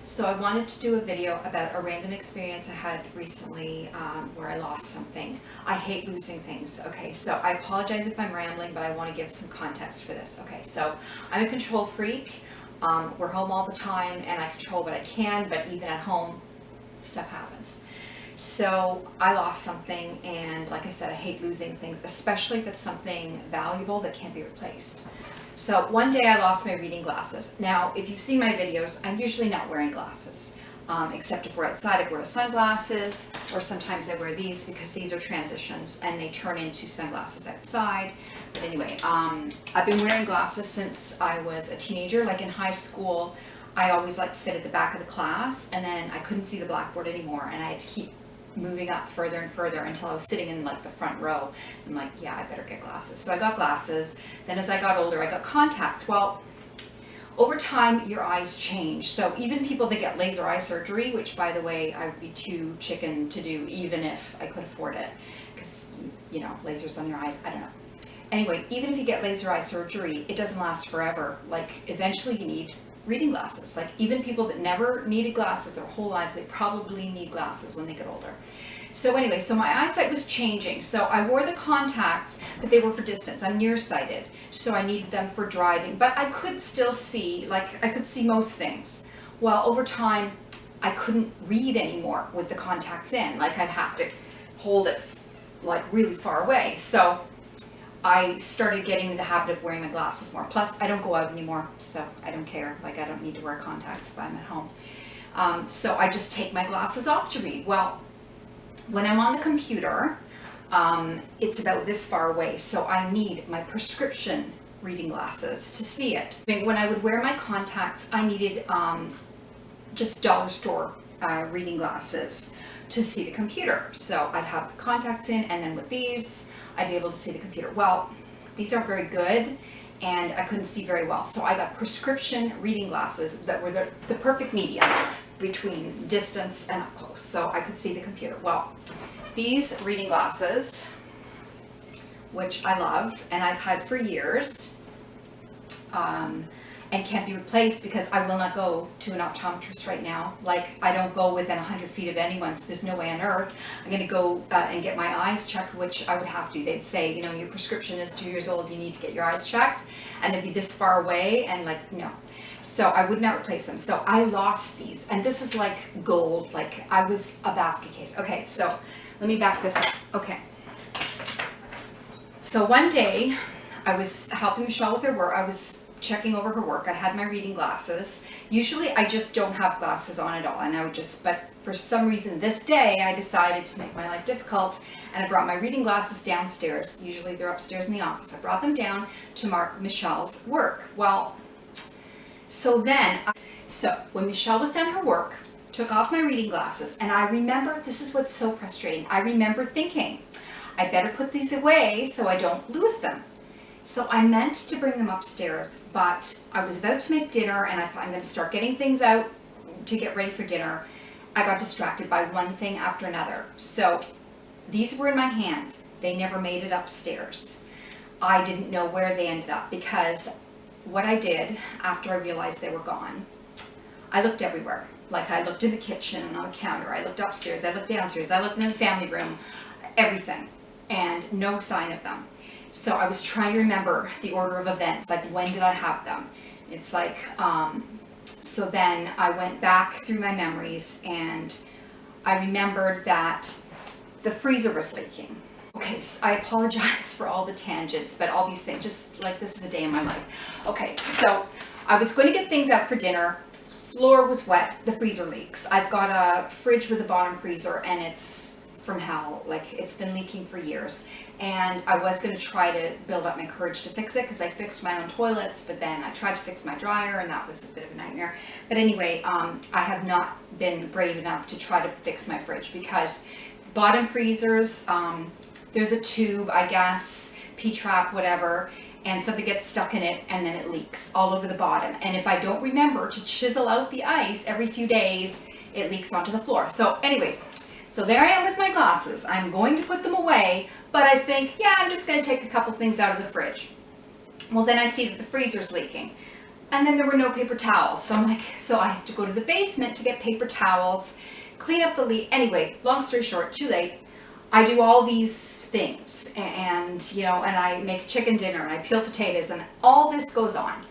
So I wanted to do a video about a random experience I had recently where I lost something. I hate losing things, okay? So I apologize if I'm rambling, but I want to give some context for this. Okay, so I'm a control freak. We're home all the time and I control what I can, but even at home, stuff happens. So I lost something, and like I said, I hate losing things, especially if it's something valuable that can't be replaced. So one day I lost my reading glasses. Now, if you've seen my videos, I'm usually not wearing glasses, except if we're outside, I wear sunglasses, or sometimes I wear these because these are transitions and they turn into sunglasses outside. But anyway, I've been wearing glasses since I was a teenager. Like in high school, I always liked to sit at the back of the class, and then I couldn't see the blackboard anymore, and I had to keep moving up further and further until I was sitting in like the front row. I'm like, yeah, I better get glasses. So I got glasses. Then as I got older, I got contacts. Well, over time, your eyes change. So even people that get laser eye surgery, which by the way, I would be too chicken to do even if I could afford it, because, you know, lasers on your eyes, I don't know. Anyway, even if you get laser eye surgery, it doesn't last forever. Like eventually you need reading glasses. Like even people that never needed glasses their whole lives, they probably need glasses when they get older. So anyway, so my eyesight was changing. So I wore the contacts, but they were for distance. I'm nearsighted, so I needed them for driving. But I could still see, like I could see most things. Well, over time, I couldn't read anymore with the contacts in. Like I'd have to hold it like really far away. So I started getting in the habit of wearing my glasses more. Plus, I don't go out anymore, so I don't care. Like, I don't need to wear contacts if I'm at home. So I just take my glasses off to read. Well, when I'm on the computer, it's about this far away, so I need my prescription reading glasses to see it. When I would wear my contacts, I needed just dollar store reading glasses to see the computer. So I'd have the contacts in, and then with these, I'd be able to see the computer. Well, these aren't very good, and I couldn't see very well. So I got prescription reading glasses that were the perfect medium between distance and up close, so I could see the computer. Well, these reading glasses, which I love, and I've had for years, and can't be replaced because I will not go to an optometrist right now. Like, I don't go within 100 feet of anyone, so there's no way on earth I'm going to go and get my eyes checked, which I would have to. They'd say, you know, your prescription is 2 years old, you need to get your eyes checked, and they'd be this far away, and like, no. So I would not replace them. So I lost these, and this is like gold. Like, I was a basket case. Okay, so let me back this up. Okay. So one day, I was helping Michelle with her work. I was checking over her work. I had my reading glasses. Usually I just don't have glasses on at all, and I would just, but for some reason this day I decided to make my life difficult, and I brought my reading glasses downstairs. Usually they're upstairs in the office. I brought them down to Michelle's work. Well, so when Michelle was done her work, took off my reading glasses, and I remember, this is what's so frustrating, I remember thinking, I better put these away so I don't lose them. So I meant to bring them upstairs, but I was about to make dinner, and I thought I'm going to start getting things out to get ready for dinner. I got distracted by one thing after another. So these were in my hand. They never made it upstairs. I didn't know where they ended up, because what I did after I realized they were gone, I looked everywhere. Like, I looked in the kitchen and on the counter. I looked upstairs. I looked downstairs. I looked in the family room, everything, and no sign of them. So I was trying to remember the order of events, like when did I have them? It's like, so then I went back through my memories, and I remembered that the freezer was leaking. Okay, so I apologize for all the tangents, but all these things, just like this is a day in my life. Okay, so I was going to get things out for dinner. Floor was wet, the freezer leaks. I've got a fridge with a bottom freezer, and it's from hell. Like, it's been leaking for years. And I was going to try to build up my courage to fix it, because I fixed my own toilets, but then I tried to fix my dryer, and that was a bit of a nightmare. But anyway, I have not been brave enough to try to fix my fridge, because bottom freezers, there's a tube, I guess, P-trap, whatever, and something gets stuck in it, and then it leaks all over the bottom. And if I don't remember to chisel out the ice every few days, it leaks onto the floor. So anyways, so there I am with my glasses. I'm going to put them away, but I think, yeah, I'm just going to take a couple things out of the fridge. Well, then I see that the freezer's leaking. And then there were no paper towels. So I'm like, so I had to go to the basement to get paper towels, clean up the leak. Anyway, long story short, too late. I do all these things and, you know, and I make chicken dinner and I peel potatoes and all this goes on.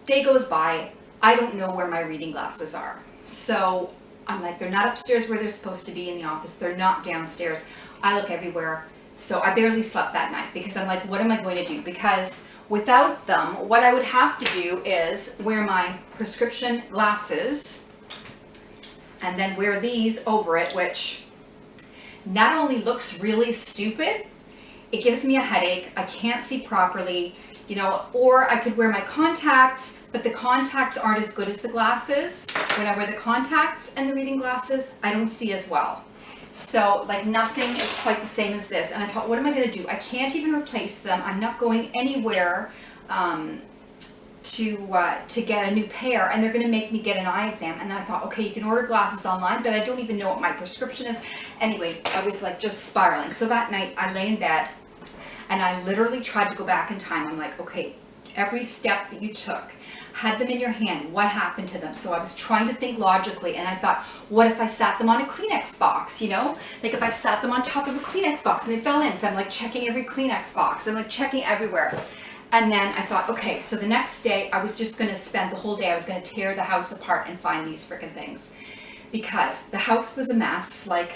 Day goes by, I don't know where my reading glasses are. So I'm like, they're not upstairs where they're supposed to be in the office. They're not downstairs. I look everywhere. So I barely slept that night because I'm like, what am I going to do? Because without them, what I would have to do is wear my prescription glasses and then wear these over it, which not only looks really stupid, it gives me a headache. I can't see properly, you know, or I could wear my contacts, but the contacts aren't as good as the glasses. When I wear the contacts and the reading glasses, I don't see as well. So like nothing is quite the same as this. And I thought, what am I going to do? I can't even replace them. I'm not going anywhere to get a new pair, and they're going to make me get an eye exam. And I thought, okay, you can order glasses online, but I don't even know what my prescription is. Anyway, I was like just spiraling. So that night I lay in bed and I literally tried to go back in time. I'm like, okay, every step that you took, had them in your hand, what happened to them? So I was trying to think logically, and I thought, what if I sat them on a Kleenex box, you know? Like if I sat them on top of a Kleenex box and they fell in. So I'm like checking every Kleenex box. I'm like checking everywhere. And then I thought, okay, so the next day I was just gonna spend the whole day, I was gonna tear the house apart and find these freaking things. Because the house was a mess. Like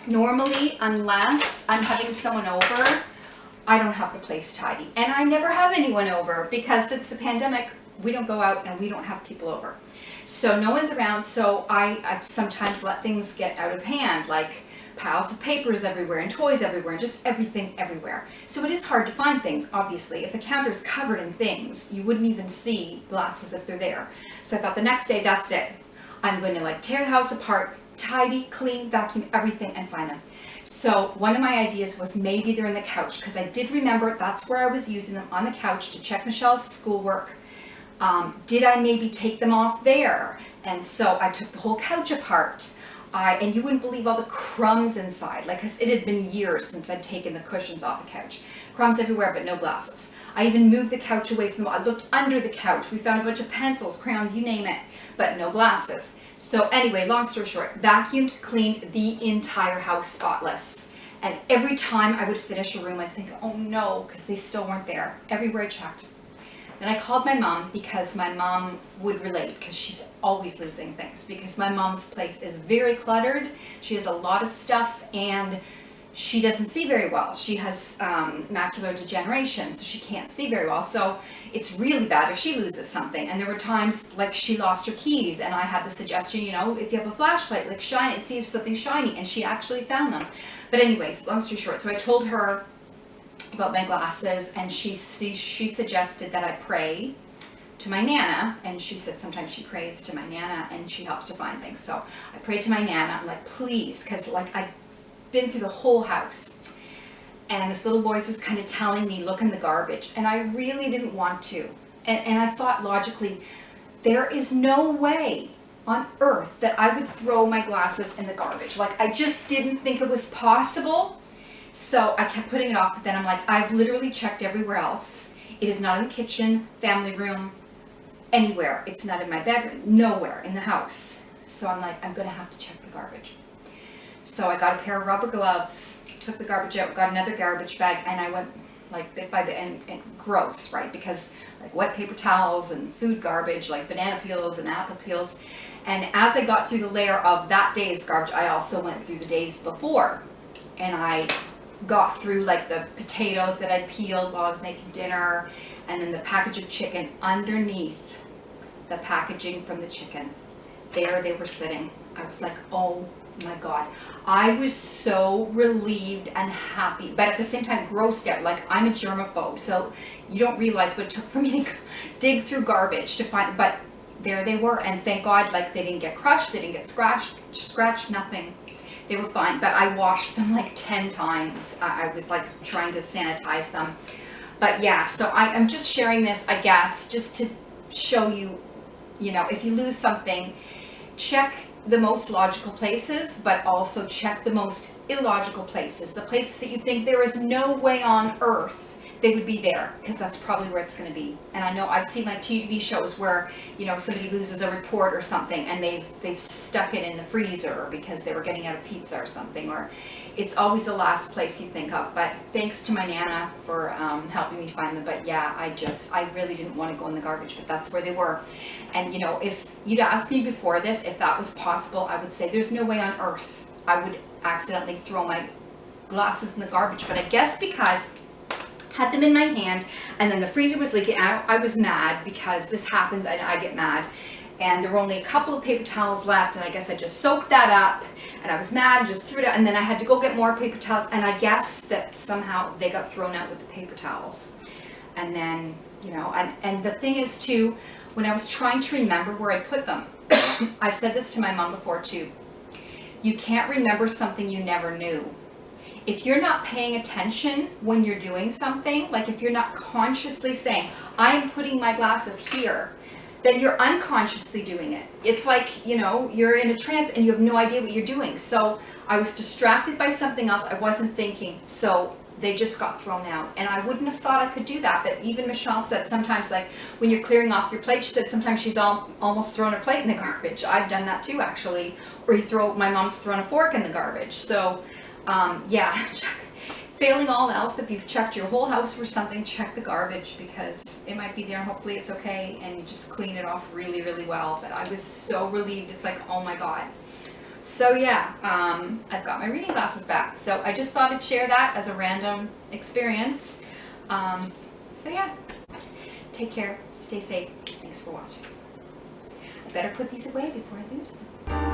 normally, unless I'm having someone over, I don't have the place tidy. And I never have anyone over because it's the pandemic. We don't go out and we don't have people over. So no one's around. So I sometimes let things get out of hand, like piles of papers everywhere and toys everywhere and just everything everywhere. So it is hard to find things, obviously. If the counter is covered in things, you wouldn't even see glasses if they're there. So I thought the next day, that's it. I'm going to like tear the house apart, tidy, clean, vacuum, everything, and find them. So one of my ideas was maybe they're in the couch, because I did remember that's where I was using them, on the couch, to check Michelle's schoolwork. Did I maybe take them off there? And so I took the whole couch apart. And you wouldn't believe all the crumbs inside, like, because it had been years since I'd taken the cushions off the couch. Crumbs everywhere, but no glasses. I even moved the couch away from the wall. I looked under the couch. We found a bunch of pencils, crayons, you name it, but no glasses. So anyway, long story short, vacuumed, cleaned the entire house spotless. And every time I would finish a room, I'd think, oh no, because they still weren't there. Everywhere I checked. Then I called my mom, because my mom would relate, because she's always losing things, because my mom's place is very cluttered. She has a lot of stuff and she doesn't see very well. She has macular degeneration, so she can't see very well. So it's really bad if she loses something. And there were times like she lost her keys, and I had the suggestion, you know, if you have a flashlight, like shine it, see if something's shiny, and she actually found them. But anyways, long story short, so I told her about my glasses, and she suggested that I pray to my Nana, and she said sometimes she prays to my Nana and she helps her find things. So I prayed to my Nana. I'm like, please, because like I've been through the whole house, and this little voice was kind of telling me, look in the garbage, and I really didn't want to. And I thought logically, there is no way on earth that I would throw my glasses in the garbage. Like I just didn't think it was possible. So I kept putting it off, but then I'm like, I've literally checked everywhere else. It is not in the kitchen, family room, anywhere. It's not in my bedroom, nowhere in the house. So I'm like, I'm gonna have to check the garbage. So I got a pair of rubber gloves, took the garbage out, got another garbage bag, and I went like bit by bit, and gross, right? Because like wet paper towels and food garbage, like banana peels and apple peels. And as I got through the layer of that day's garbage, I also went through the days before. And I got through like the potatoes that I'd peeled while I was making dinner, and then the package of chicken underneath the packaging from the chicken. There they were sitting. I was like, oh my God. I was so relieved and happy, but at the same time grossed out. Like I'm a germaphobe, so you don't realize what it took for me to dig through garbage to find, but there they were. And thank God, like they didn't get crushed, they didn't get scratched, nothing. They were fine, but I washed them like 10 times. I was like trying to sanitize them. But yeah, so I'm just sharing this, I guess, just to show you, you know, if you lose something, check the most logical places, but also check the most illogical places, the places that you think there is no way on earth they would be there, because that's probably where it's going to be. And I know I've seen like TV shows where, you know, somebody loses a report or something and they've stuck it in the freezer because they were getting out of pizza or something, or it's always the last place you think of. But thanks to my Nana for helping me find them. But yeah, I really didn't want to go in the garbage, but that's where they were. And you know, if you'd asked me before this if that was possible, I would say there's no way on earth I would accidentally throw my glasses in the garbage. But I guess because I had them in my hand and then the freezer was leaking, I was mad because this happens and I get mad. And there were only a couple of paper towels left, and I guess I just soaked that up, and I was mad and just threw it out, and then I had to go get more paper towels, and I guess that somehow they got thrown out with the paper towels. And then, you know, and the thing is too, when I was trying to remember where I put them, I've said this to my mom before too, you can't remember something you never knew. If you're not paying attention when you're doing something, like if you're not consciously saying, I am putting my glasses here, then you're unconsciously doing it. It's like, you know, you're in a trance and you have no idea what you're doing. So I was distracted by something else. I wasn't thinking. So they just got thrown out. And I wouldn't have thought I could do that. But even Michelle said sometimes, like when you're clearing off your plate, she said sometimes she's almost thrown her plate in the garbage. I've done that too, actually. Or my mom's thrown a fork in the garbage. So yeah, failing all else, if you've checked your whole house for something, check the garbage, because it might be there and hopefully it's okay, and you just clean it off really, really well. But I was so relieved. It's like, oh my God. So yeah, I've got my reading glasses back. So I just thought I'd share that as a random experience. So yeah, take care, stay safe. Thanks for watching. I better put these away before I lose them.